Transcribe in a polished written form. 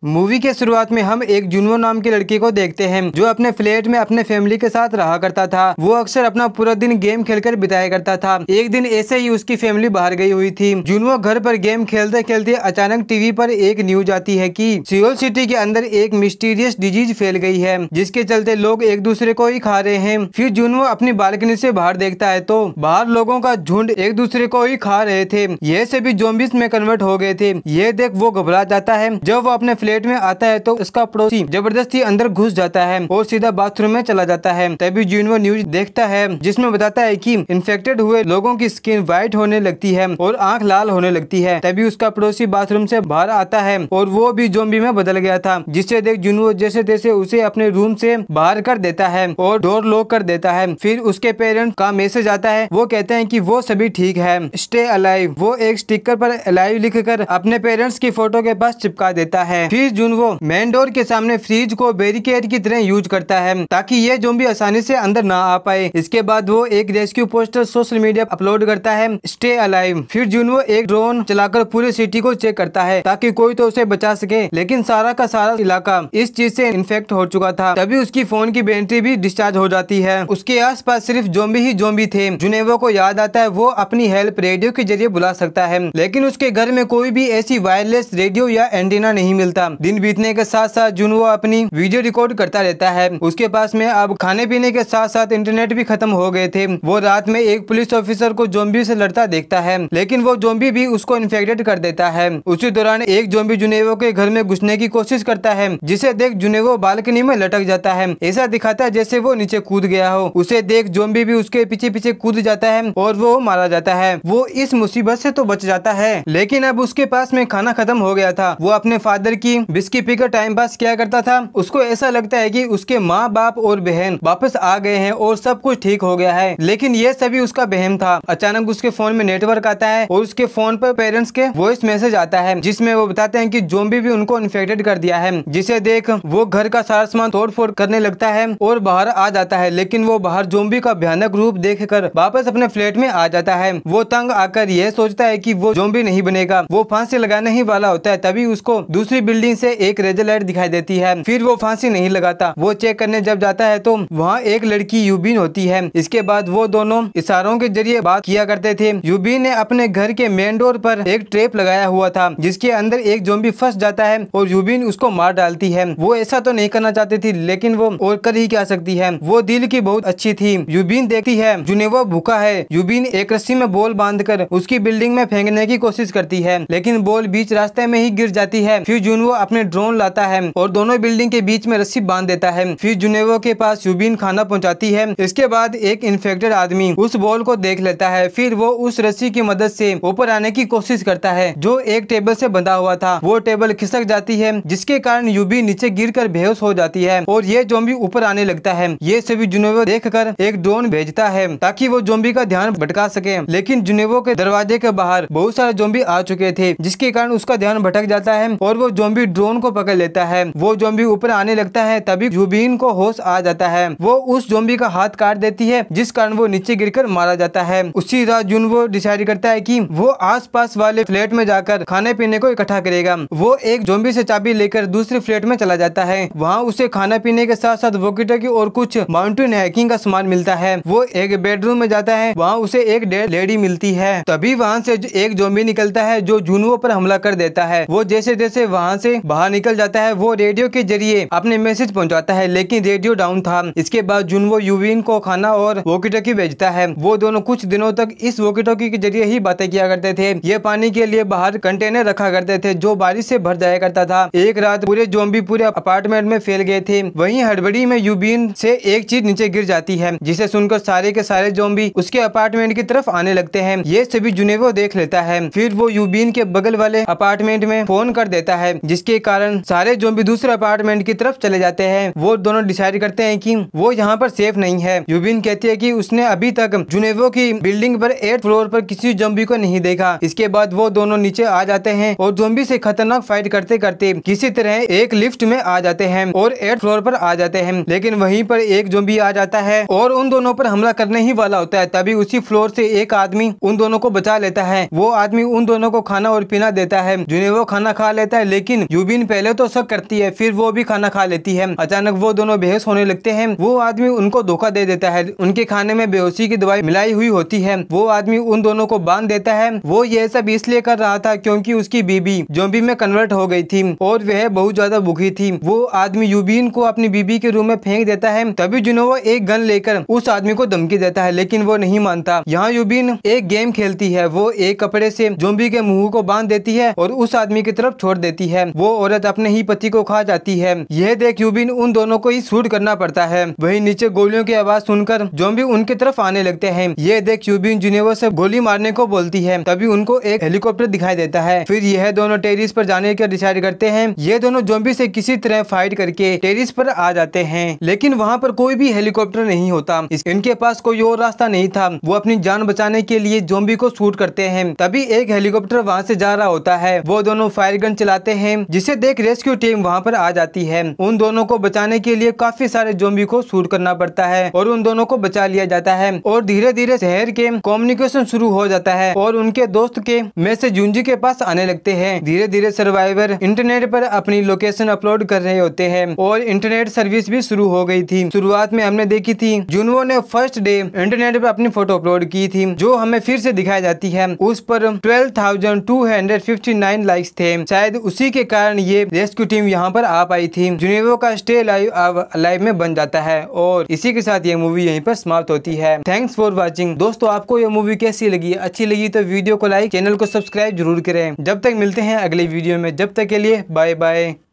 Movie के शुरुआत में हम एक जुनवो नाम के लड़के को देखते हैं जो अपने फ्लैट में अपने फैमिली के साथ रहा करता था। वो अक्सर अपना पूरा दिन गेम खेलकर बिताया करता था। एक दिन ऐसे ही उसकी फैमिली बाहर गई हुई थी। जुनवो घर पर गेम खेलते खेलते अचानक टीवी पर एक न्यूज आती है कि सियोल सिटी के अंदर एक मिस्टीरियस डिजीज फैल गई है, जिसके चलते लोग एक दूसरे को ही खा रहे हैं। फिर जुनवो अपनी बालकनी से बाहर देखता है तो बाहर लोगों का झुंड एक दूसरे को ही खा रहे थे। ये सभी ज़ॉम्बीज़ में कन्वर्ट हो गए थे। ये देख वो घबरा जाता है। जब वो अपने फ्लैट में आता है तो उसका पड़ोसी जबरदस्ती अंदर घुस जाता है और सीधा बाथरूम में चला जाता है। तभी जुनवो न्यूज देखता है जिसमें बताता है कि इन्फेक्टेड हुए लोगों की स्किन व्हाइट होने लगती है और आंख लाल होने लगती है। तभी उसका पड़ोसी बाथरूम से बाहर आता है और वो भी ज़ॉम्बी में बदल गया था, जिससे देख जुनवो जैसे तैसे उसे अपने रूम से बाहर कर देता है और डोर लॉक कर देता है। फिर उसके पेरेंट्स का मैसेज आता है। वो कहते हैं कि वो सभी ठीक है, स्टे अलाइव। वो एक स्टिकर पर अलाइव लिखकर अपने पेरेंट्स की फोटो के पास चिपका देता है। फिर जुनवो मेन डोर के सामने फ्रिज को बैरिकेड की तरह यूज करता है ताकि ये ज़ॉम्बी आसानी से अंदर ना आ पाए। इसके बाद वो एक rescue poster social media upload करता है, स्टे अलाइव। फिर जुनवो एक ड्रोन चलाकर पूरी सिटी को चेक करता है ताकि कोई तो उसे बचा सके, लेकिन सारा का सारा इलाका इस चीज से इन्फेक्ट हो चुका था। तभी उसकी फोन की बैटरी भी डिस्चार्ज हो जाती है। उसके आसपास सिर्फ ज़ॉम्बी ही ज़ॉम्बी थे। जुनवो को याद आता है वो अपनी हेल्प रेडियो के जरिए बुला सकता है, लेकिन उसके घर में कोई भी ऐसी वायरलेस रेडियो या एंटीना नहीं मिलता। दिन बीतने के साथ साथ जुनवो अपनी वीडियो रिकॉर्ड करता रहता है। उसके पास में अब खाने पीने के साथ साथ इंटरनेट भी खत्म हो गए थे। वो रात में एक पुलिस ऑफिसर को ज़ॉम्बी से लड़ता देखता है, लेकिन वो ज़ॉम्बी भी उसको इन्फेक्टेड कर देता है। उसी दौरान एक ज़ॉम्बी जुनवो के घर में घुसने की कोशिश करता है, जिसे देख जुनवो बालकनी में लटक जाता है। ऐसा दिखाता है जैसे वो नीचे कूद गया हो। उसे देख ज़ॉम्बी भी उसके पीछे पीछे कूद जाता है और वो मारा जाता है। वो इस मुसीबत से तो बच जाता है, लेकिन अब उसके पास में खाना खत्म हो गया था। वो अपने फादर की बिस्की पीकर टाइम पास किया करता था। उसको ऐसा लगता है कि उसके माँ बाप और बहन वापस आ गए हैं और सब कुछ ठीक हो गया है, लेकिन ये सभी उसका वहम था। अचानक उसके फोन में नेटवर्क आता है और उसके फोन पर पेरेंट्स के वॉइस मैसेज आता है, जिसमें वो बताते हैं कि ज़ॉम्बी भी उनको इन्फेक्टेड कर दिया है। जिसे देख वो घर का सारा सामान तोड़ फोड़ करने लगता है और बाहर आ जाता है, लेकिन वो बाहर ज़ॉम्बी का भयानक रूप देखकर वापस अपने फ्लैट में आ जाता है। वो तंग आकर यह सोचता है कि वो ज़ॉम्बी नहीं बनेगा, वो फांसी लगाने ही वाला होता है। तभी उसको दूसरी बिल्डिंग से एक रेजर लाइट दिखाई देती है। फिर वो फांसी नहीं लगाता। वो चेक करने जब जाता है तो वहाँ एक लड़की यूबिन होती है। इसके बाद वो दोनों इशारों के जरिए बात किया करते थे। यूबिन ने अपने घर के मेन डोर पर एक ट्रैप लगाया हुआ था, जिसके अंदर एक ज़ॉम्बी फंस जाता है और यूबिन उसको मार डालती है। वो ऐसा तो नहीं करना चाहती थी, लेकिन वो और कर ही क्या सकती है। वो दिल की बहुत अच्छी थी। यूबिन देखती है जुनवो भूखा है। यूबिन एक रस्सी में बॉल बांधकर उसकी बिल्डिंग में फेंकने की कोशिश करती है, लेकिन बॉल बीच रास्ते में ही गिर जाती है। फिर जुनवो अपने ड्रोन लाता है और दोनों बिल्डिंग के बीच में रस्सी बांध देता है। फिर जुनवो के पास यूबिन खाना पहुंचाती है। इसके बाद एक इन्फेक्टेड आदमी उस बॉल को देख लेता है। फिर वो उस रस्सी की मदद से ऊपर आने की कोशिश करता है, जो एक टेबल से बंधा हुआ था। वो टेबल खिसक जाती है, जिसके कारण यूबिन नीचे गिरकर बेहोश हो जाती है और ये ज़ॉम्बी ऊपर आने लगता है। ये सभी जुनवो देखकर एक ड्रोन भेजता है ताकि वो ज़ॉम्बी का ध्यान भटका सके, लेकिन जुनवो के दरवाजे के बाहर बहुत सारे ज़ॉम्बी आ चुके थे, जिसके कारण उसका ध्यान भटक जाता है और वो ज़ॉम्बी ड्रोन को पकड़ लेता है। वो ज़ॉम्बी ऊपर आने लगता है। तभी यूबिन को होश आ जाता है। वो उस ज़ॉम्बी का हाथ काट देती है, जिस कारण वो नीचे गिरकर मारा जाता है। उसी रात जुनवो डिसाइड करता है कि वो आसपास वाले फ्लैट में जाकर खाने पीने को इकट्ठा करेगा। वो एक ज़ॉम्बी से चाबी लेकर दूसरे फ्लैट में चला जाता है। वहाँ उसे खाना पीने के साथ साथ वॉकी-टॉकी और कुछ माउंटेन हाइकिंग का सामान मिलता है। वो एक बेडरूम में जाता है। वहाँ उसे एक डेड लेडी मिलती है। तभी वहाँ से एक ज़ॉम्बी निकलता है जो जुनवो पर हमला कर देता है। वो जैसे जैसे वहाँ से बाहर निकल जाता है, वो रेडियो के जरिए अपने मैसेज पहुंचाता है, लेकिन रेडियो डाउन था। इसके बाद जुनवो यूबिन को खाना और वॉकी-टॉकी भेजता है। वो दोनों कुछ दिनों तक इस वॉकी-टॉकी के जरिए ही बातें किया करते थे। ये पानी के लिए बाहर कंटेनर रखा करते थे जो बारिश से भर जाया करता था। एक रात पूरे ज़ॉम्बी पूरे अपार्टमेंट में फैल गए थे। वहीं हड़बड़ी में यूबिन से एक चीज नीचे गिर जाती है, जिसे सुनकर सारे के सारे ज़ॉम्बी उसके अपार्टमेंट की तरफ आने लगते हैं। ये सभी जुनवो देख लेता है। फिर वो यूबिन के बगल वाले अपार्टमेंट में फोन कर देता है, जिसके कारण सारे ज़ॉम्बी दूसरे अपार्टमेंट की तरफ चले जाते हैं। वो दोनों डिसाइड करते हैं कि वो यहाँ पर सेफ नहीं है। यूबिन कहती है कि उसने अभी तक जुनवो की बिल्डिंग पर 8th फ्लोर पर किसी ज़ॉम्बी को नहीं देखा। इसके बाद वो दोनों नीचे आ जाते हैं और ज़ॉम्बी से खतरनाक फाइट करते करते किसी तरह एक लिफ्ट में आ जाते हैं और 8th फ्लोर पर आ जाते हैं। लेकिन वहीं पर एक ज़ॉम्बी आ जाता है और उन दोनों पर हमला करने ही वाला होता है। तभी उसी फ्लोर से एक आदमी उन दोनों को बचा लेता है। वो आदमी उन दोनों को खाना और पीना देता है। जुनवो खाना खा लेता है, लेकिन यूबिन पहले तो शक करती है, फिर वो भी खाना खा लेती है। अचानक वो दोनों बेहोश होने लगते हैं। वो आदमी उनको धोखा दे देता है, उनके खाने में बेहोशी की दवाई मिलाई हुई होती है। वो आदमी उन दोनों को बांध देता है। वो ये सब इसलिए कर रहा था क्योंकि उसकी बीबी ज़ॉम्बी में कन्वर्ट हो गई थी और वह बहुत ज्यादा भूखी थी। वो आदमी यूबिन को अपनी बीबी के रूम में फेंक देता है। तभी जुनोवा एक गन लेकर उस आदमी को धमकी देता है, लेकिन वो नहीं मानता। यहाँ यूबिन एक गेम खेलती है। वो एक कपड़े से ज़ॉम्बी के मुंह को बांध देती है और उस आदमी की तरफ छोड़ देती है। वो औरत अपने ही पति को खा जाती है। यह देख यूबिन उन दोनों को ही शूट करना पड़ता है। वहीं नीचे गोलियों की आवाज सुनकर ज़ॉम्बी उनकी तरफ आने लगते हैं। ये देख यूबिन जुनोवा से गोली मारने को बोलती है। तभी उनको एक हेलीकॉप्टर दिखाई देता है। फिर यह दोनों टेरिस पर जाने का डिसाइड करते हैं। ये दोनों ज़ॉम्बी से किसी तरह फाइट करके टेरिस पर आ जाते हैं, लेकिन वहाँ पर कोई भी हेलीकॉप्टर नहीं होता। इनके पास कोई और रास्ता नहीं था। वो अपनी जान बचाने के लिए ज़ॉम्बी को शूट करते हैं। तभी एक हेलीकॉप्टर वहाँ से जा रहा होता है। वो दोनों फायर गन चलाते हैं, जिसे देख रेस्क्यू टीम वहाँ पर आ जाती है। उन दोनों को बचाने के लिए काफी सारे ज़ॉम्बी को शूट करना पड़ता है और उन दोनों को बचा लिया जाता है। और धीरे धीरे शहर के कम्युनिकेशन शुरू हो जाता है और उनके दोस्त के मैसेज यूंजी के पास आने लगते हैं। धीरे धीरे सर्वाइवर इंटरनेट पर अपनी लोकेशन अपलोड कर रहे होते हैं और इंटरनेट सर्विस भी शुरू हो गई थी। शुरुआत में हमने देखी थी जुनवो ने फर्स्ट डे इंटरनेट पर अपनी फोटो अपलोड की थी, जो हमें फिर से दिखाई जाती है। उस पर 12,259 लाइक्स थे। शायद उसी के कारण ये रेस्क्यू टीम यहाँ पर आ पाई थी। जुनेवो का स्टे लाइव में बन जाता है और इसी के साथ ये मूवी यहीं पर समाप्त होती है। Thanks for watching. दोस्तों, आपको ये मूवी कैसी लगी? अच्छी लगी तो वीडियो को लाइक, चैनल को सब्सक्राइब जरूर करें। जब तक मिलते हैं अगले वीडियो में, जब तक के लिए बाय बाय।